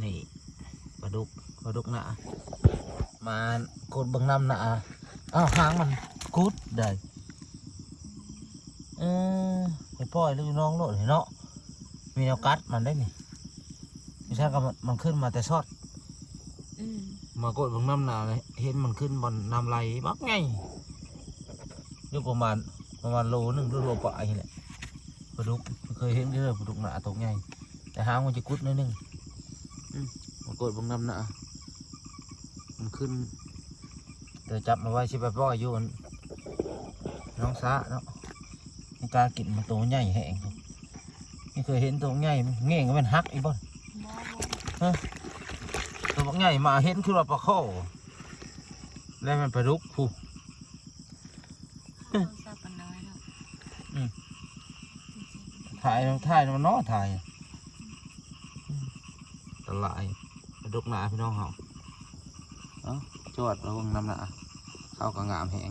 นี่ปลาดุกหนามากดเบิ่งน้ำหนาอ้าวหางมันกุดได้ไปปล่อยลูกน้องโลดเนาะมีแนวกัดมันได้นี่ไม่ใช่ก็มันขึ้นมาแต่ซอดมากดเบิ่งน้ำหนาเลยเห็นมันขึ้นบนน้ำไหลบักไงอยู่ประมาณโลนึงหรือโลปลายนี่แหละปลาดุกเคยเห็นเยอะปลาดุกหนาตัวใหญ่แต่หางมันจะกุดนิดนึงมากดเบิ่งน้ำหนามันขึ้นแต่จับมาไว้ชิบะป้อยอยู่น้องซะเนาะนี่กากินมันตัวใหญ่แห้งนี่เคยเห็นตัวใหญ่เงี้ยก็เป็นฮักอีบ่ตัวใหญ่มาเห็นคือว่าปลาข้อแล้วมันปลาดุกผู้ถ่ายมันน้อถ่ายตลาดปลาดุกหนาพี่น้องเขาจวดแล้ววงน้ำหนาเข้ากับงามแห้ง